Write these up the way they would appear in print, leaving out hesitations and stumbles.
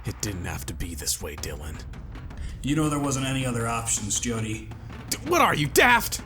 It didn't have to be this way, Dylan. You know there wasn't any other options, Jody. What are you, daft?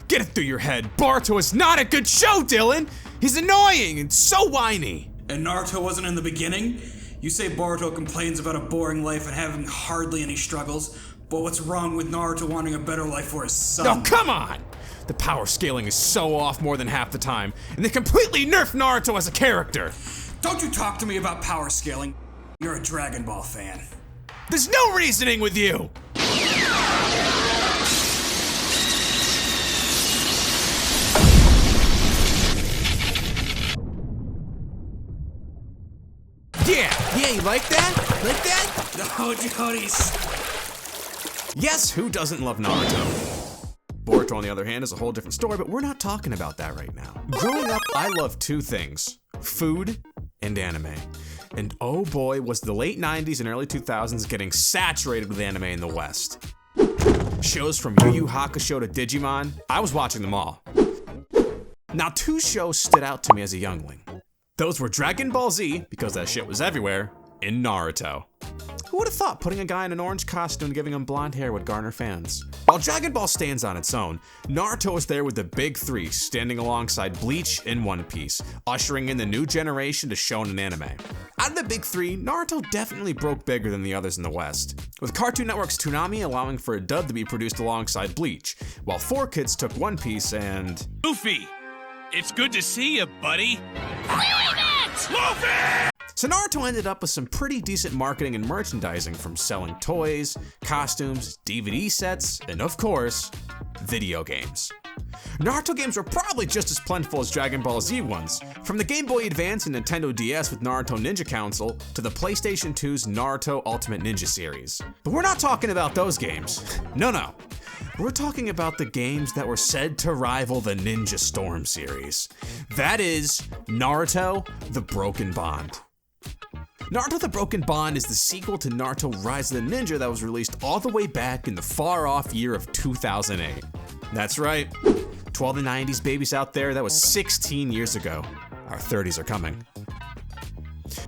Get it through your head. Boruto is not a good show, Dylan! He's annoying and so whiny! And Naruto wasn't in the beginning? You say Boruto complains about a boring life and having hardly any struggles, but what's wrong with Naruto wanting a better life for his son? Oh, come on! The power scaling is so off more than half the time, and they completely nerfed Naruto as a character! Don't you talk to me about power scaling. You're a Dragon Ball fan. There's no reasoning with you! Yeah, you like that? Like that? No, Jody's. Yes, who doesn't love Naruto? Boruto, on the other hand, is a whole different story, but we're not talking about that right now. Growing up, I loved two things: food and anime. And oh boy, was the late 90s and early 2000s getting saturated with anime in the West. Shows from Yu Yu Hakusho to Digimon, I was watching them all. Now, two shows stood out to me as a youngling. Those were Dragon Ball Z, because that shit was everywhere, and Naruto. Who would have thought putting a guy in an orange costume and giving him blonde hair would garner fans? While Dragon Ball stands on its own, Naruto was there with the big three, standing alongside Bleach and One Piece, ushering in the new generation to shonen anime. Out of the big three, Naruto definitely broke bigger than the others in the West, with Cartoon Network's Toonami allowing for a dub to be produced alongside Bleach, while 4Kids took One Piece and... Luffy, it's good to see you, buddy. Luffy! So Naruto ended up with some pretty decent marketing and merchandising, from selling toys, costumes, DVD sets, and of course, video games. Naruto games were probably just as plentiful as Dragon Ball Z ones, from the Game Boy Advance and Nintendo DS with Naruto Ninja Council to the PlayStation 2's Naruto Ultimate Ninja series. But we're not talking about those games. No. We're talking about the games that were said to rival the Ninja Storm series. That is, Naruto: The Broken Bond. Naruto: The Broken Bond is the sequel to Naruto Rise of the Ninja that was released all the way back in the far-off year of 2008. That's right. To all the 90s babies out there, that was 16 years ago. Our 30s are coming.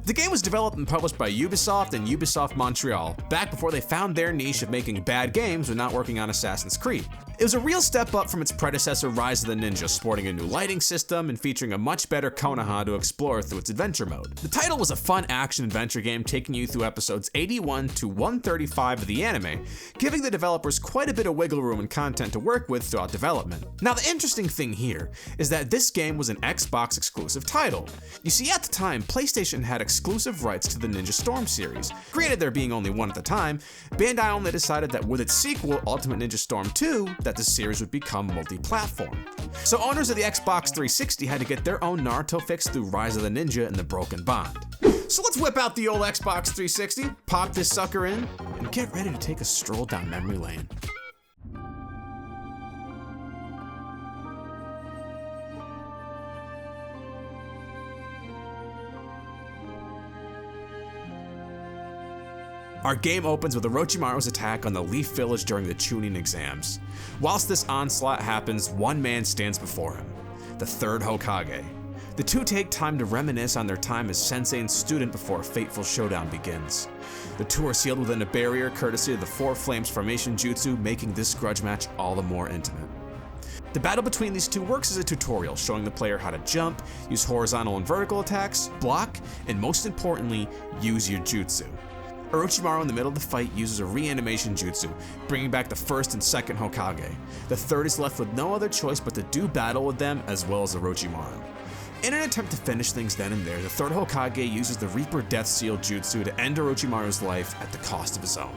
The game was developed and published by Ubisoft and Ubisoft Montreal, back before they found their niche of making bad games when not working on Assassin's Creed. It was a real step up from its predecessor Rise of the Ninja, sporting a new lighting system and featuring a much better Konoha to explore through its adventure mode. The title was a fun action-adventure game taking you through episodes 81 to 135 of the anime, giving the developers quite a bit of wiggle room and content to work with throughout development. Now, the interesting thing here is that this game was an Xbox exclusive title. You see, at the time, PlayStation had exclusive rights to the Ninja Storm series. Granted, there being only one at the time, Bandai only decided that with its sequel, Ultimate Ninja Storm 2, that the series would become multi-platform. So owners of the Xbox 360 had to get their own Naruto fix through Rise of the Ninja and The Broken Bond. So let's whip out the old Xbox 360, pop this sucker in, and get ready to take a stroll down memory lane. Our game opens with Orochimaru's attack on the Leaf Village during the Chunin exams. Whilst this onslaught happens, one man stands before him, the third Hokage. The two take time to reminisce on their time as sensei and student before a fateful showdown begins. The two are sealed within a barrier courtesy of the Four Flames Formation Jutsu, making this grudge match all the more intimate. The battle between these two works as a tutorial, showing the player how to jump, use horizontal and vertical attacks, block, and most importantly, use your jutsu. Orochimaru in the middle of the fight uses a reanimation jutsu, bringing back the first and second Hokage. The third is left with no other choice but to do battle with them as well as Orochimaru. In an attempt to finish things then and there, the third Hokage uses the Reaper Death Seal jutsu to end Orochimaru's life at the cost of his own.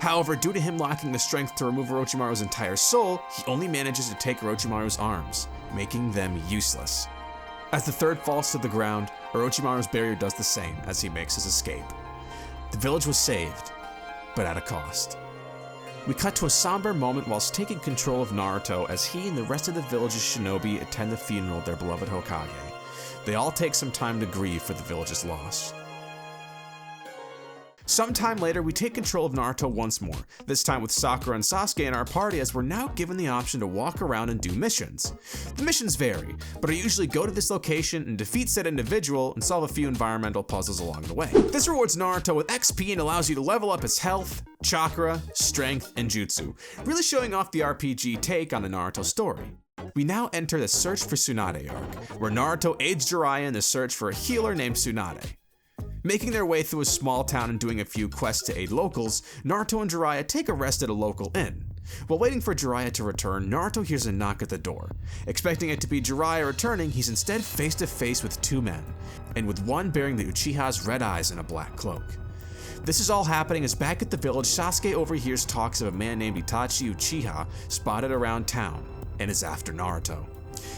However, due to him lacking the strength to remove Orochimaru's entire soul, he only manages to take Orochimaru's arms, making them useless. As the third falls to the ground, Orochimaru's barrier does the same as he makes his escape. The village was saved, but at a cost. We cut to a somber moment whilst taking control of Naruto as he and the rest of the village's shinobi attend the funeral of their beloved Hokage. They all take some time to grieve for the village's loss. Sometime later, we take control of Naruto once more, this time with Sakura and Sasuke in our party as we're now given the option to walk around and do missions. The missions vary, but I usually go to this location and defeat said individual and solve a few environmental puzzles along the way. This rewards Naruto with XP and allows you to level up his health, chakra, strength, and jutsu, really showing off the RPG take on the Naruto story. We now enter the Search for Tsunade arc, where Naruto aids Jiraiya in the search for a healer named Tsunade. Making their way through a small town and doing a few quests to aid locals, Naruto and Jiraiya take a rest at a local inn. While waiting for Jiraiya to return, Naruto hears a knock at the door. Expecting it to be Jiraiya returning, he's instead face to face with two men, and with one bearing the Uchiha's red eyes and a black cloak. This is all happening as back at the village, Sasuke overhears talks of a man named Itachi Uchiha spotted around town, and is after Naruto.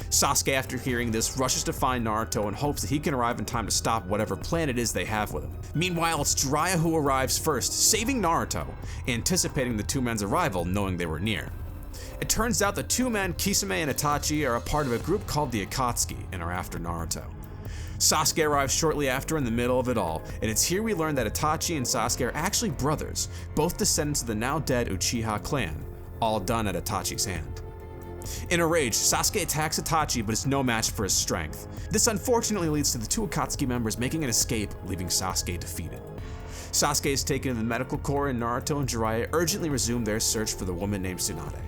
Sasuke, after hearing this, rushes to find Naruto and hopes that he can arrive in time to stop whatever plan it is they have with him. Meanwhile, it's Jiraiya who arrives first, saving Naruto, anticipating the two men's arrival, knowing they were near. It turns out the two men, Kisame and Itachi, are a part of a group called the Akatsuki and are after Naruto. Sasuke arrives shortly after in the middle of it all, and it's here we learn that Itachi and Sasuke are actually brothers, both descendants of the now dead Uchiha clan, all done at Itachi's hand. In a rage, Sasuke attacks Itachi but is no match for his strength. This unfortunately leads to the two Akatsuki members making an escape, leaving Sasuke defeated. Sasuke is taken to the medical corps and Naruto and Jiraiya urgently resume their search for the woman named Tsunade.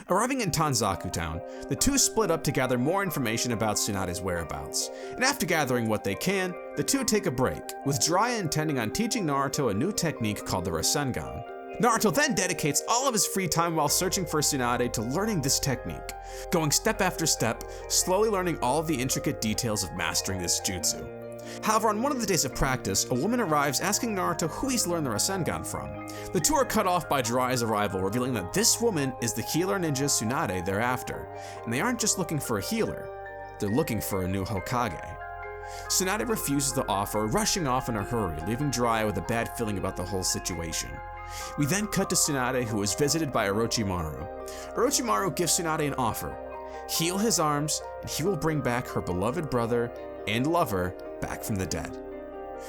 Arriving in Tanzaku town, the two split up to gather more information about Tsunade's whereabouts, and after gathering what they can, the two take a break, with Jiraiya intending on teaching Naruto a new technique called the Rasengan. Naruto then dedicates all of his free time while searching for Tsunade to learning this technique, going step after step, slowly learning all of the intricate details of mastering this jutsu. However, on one of the days of practice, a woman arrives asking Naruto who he's learned the Rasengan from. The two are cut off by Jiraiya's arrival, revealing that this woman is the healer ninja Tsunade they're after, and they aren't just looking for a healer, they're looking for a new Hokage. Tsunade refuses the offer, rushing off in a hurry, leaving Jiraiya with a bad feeling about the whole situation. We then cut to Tsunade, who is visited by Orochimaru. Orochimaru gives Tsunade an offer: heal his arms, and he will bring back her beloved brother and lover back from the dead.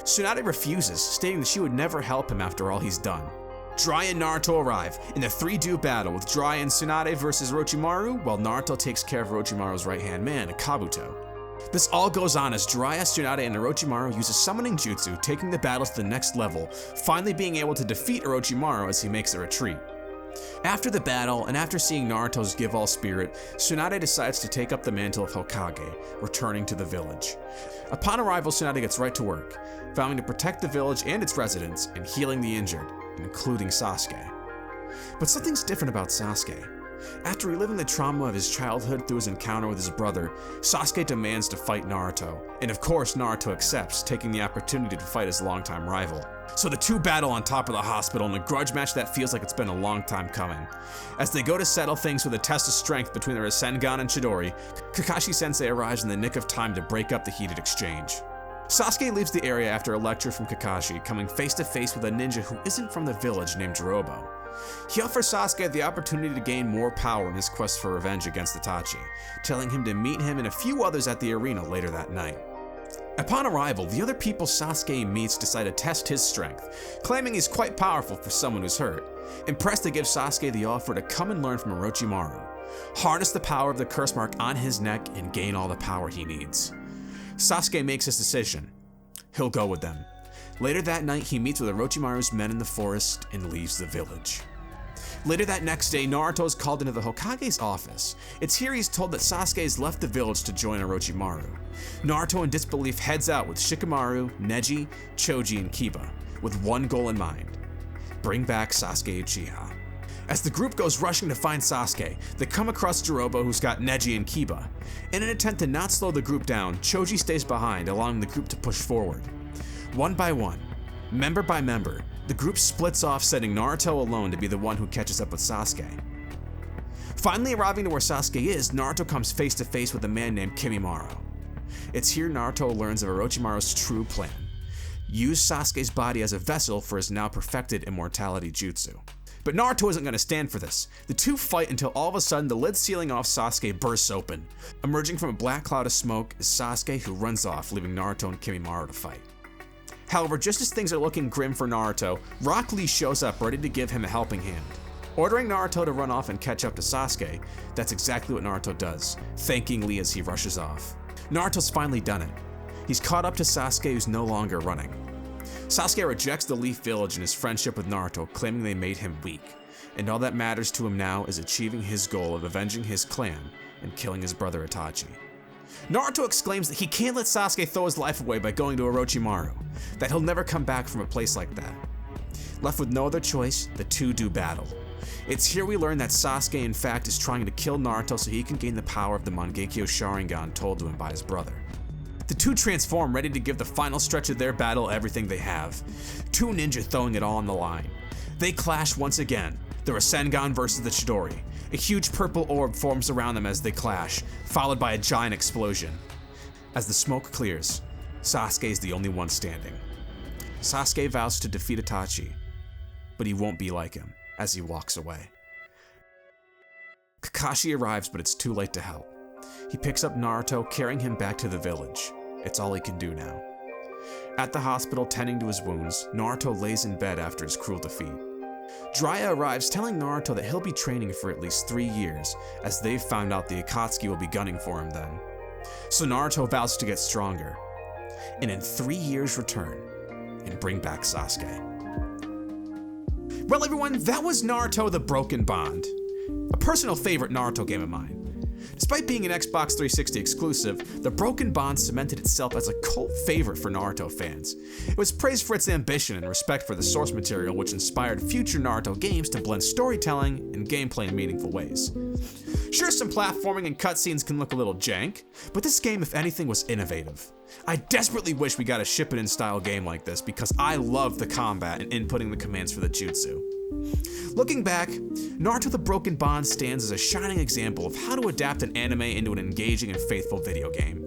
Tsunade refuses, stating that she would never help him after all he's done. Jiraiya and Naruto arrive, and the three do battle, with Jiraiya and Tsunade versus Orochimaru, while Naruto takes care of Orochimaru's right-hand man, Kabuto. This all goes on as Jiraiya, Tsunade, and Orochimaru use a summoning jutsu, taking the battle to the next level, finally being able to defeat Orochimaru as he makes a retreat. After the battle, and after seeing Naruto's give all spirit, Tsunade decides to take up the mantle of Hokage, returning to the village. Upon arrival, Tsunade gets right to work, vowing to protect the village and its residents, and healing the injured, including Sasuke. But something's different about Sasuke. After reliving the trauma of his childhood through his encounter with his brother, Sasuke demands to fight Naruto, and of course Naruto accepts, taking the opportunity to fight his longtime rival. So the two battle on top of the hospital in a grudge match that feels like it's been a long time coming. As they go to settle things with a test of strength between the Rasengan and Chidori, Kakashi-sensei arrives in the nick of time to break up the heated exchange. Sasuke leaves the area after a lecture from Kakashi, coming face to face with a ninja who isn't from the village named Jirobo. He offers Sasuke the opportunity to gain more power in his quest for revenge against Itachi, telling him to meet him and a few others at the arena later that night. Upon arrival, the other people Sasuke meets decide to test his strength, claiming he's quite powerful for someone who's hurt. Impressed, they give Sasuke the offer to come and learn from Orochimaru, harness the power of the curse mark on his neck, and gain all the power he needs. Sasuke makes his decision. He'll go with them. Later that night, he meets with Orochimaru's men in the forest and leaves the village. Later that next day, Naruto is called into the Hokage's office. It's here he's told that Sasuke has left the village to join Orochimaru. Naruto in disbelief heads out with Shikamaru, Neji, Choji, and Kiba, with one goal in mind: bring back Sasuke Uchiha. As the group goes rushing to find Sasuke, they come across Jirobo, who's got Neji and Kiba. In an attempt to not slow the group down, Choji stays behind, allowing the group to push forward. One by one, member by member, the group splits off, setting Naruto alone to be the one who catches up with Sasuke. Finally arriving to where Sasuke is, Naruto comes face to face with a man named Kimimaro. It's here Naruto learns of Orochimaru's true plan: use Sasuke's body as a vessel for his now perfected immortality jutsu. But Naruto isn't going to stand for this. The two fight until all of a sudden the lid sealing off Sasuke bursts open. Emerging from a black cloud of smoke is Sasuke, who runs off, leaving Naruto and Kimimaro to fight. However, just as things are looking grim for Naruto, Rock Lee shows up ready to give him a helping hand. Ordering Naruto to run off and catch up to Sasuke, that's exactly what Naruto does, thanking Lee as he rushes off. Naruto's finally done it. He's caught up to Sasuke, who's no longer running. Sasuke rejects the Leaf Village and his friendship with Naruto, claiming they made him weak, and all that matters to him now is achieving his goal of avenging his clan and killing his brother Itachi. Naruto exclaims that he can't let Sasuke throw his life away by going to Orochimaru, that he'll never come back from a place like that. Left with no other choice, the two do battle. It's here we learn that Sasuke in fact is trying to kill Naruto so he can gain the power of the Mangekyo Sharingan told to him by his brother. The two transform, ready to give the final stretch of their battle everything they have. Two ninja throwing it all on the line. They clash once again, the Rasengan versus the Chidori. A huge purple orb forms around them as they clash, followed by a giant explosion. As the smoke clears, Sasuke is the only one standing. Sasuke vows to defeat Itachi, but he won't be like him as he walks away. Kakashi arrives, but it's too late to help. He picks up Naruto, carrying him back to the village. It's all he can do now. At the hospital, tending to his wounds, Naruto lays in bed after his cruel defeat. Jiraiya arrives, telling Naruto that he'll be training for at least 3 years, as they've found out the Akatsuki will be gunning for him then. So Naruto vows to get stronger, and in 3 years return and bring back Sasuke. Well everyone, that was Naruto the Broken Bond, a personal favorite Naruto game of mine. Despite being an Xbox 360 exclusive, The Broken Bond cemented itself as a cult favorite for Naruto fans. It was praised for its ambition and respect for the source material, which inspired future Naruto games to blend storytelling and gameplay in meaningful ways. Sure, some platforming and cutscenes can look a little jank, but this game, if anything, was innovative. I desperately wish we got a ship-it-in style game like this because I love the combat and inputting the commands for the jutsu. Looking back, Naruto the Broken Bond stands as a shining example of how to adapt an anime into an engaging and faithful video game.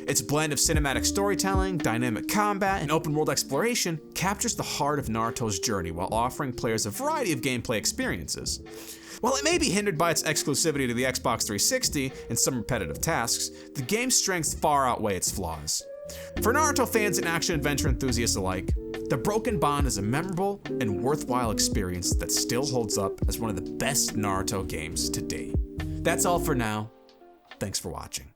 Its blend of cinematic storytelling, dynamic combat, and open-world exploration captures the heart of Naruto's journey while offering players a variety of gameplay experiences. While it may be hindered by its exclusivity to the Xbox 360 and some repetitive tasks, the game's strengths far outweigh its flaws. For Naruto fans and action-adventure enthusiasts alike, The Broken Bond is a memorable and worthwhile experience that still holds up as one of the best Naruto games to date. That's all for now. Thanks for watching.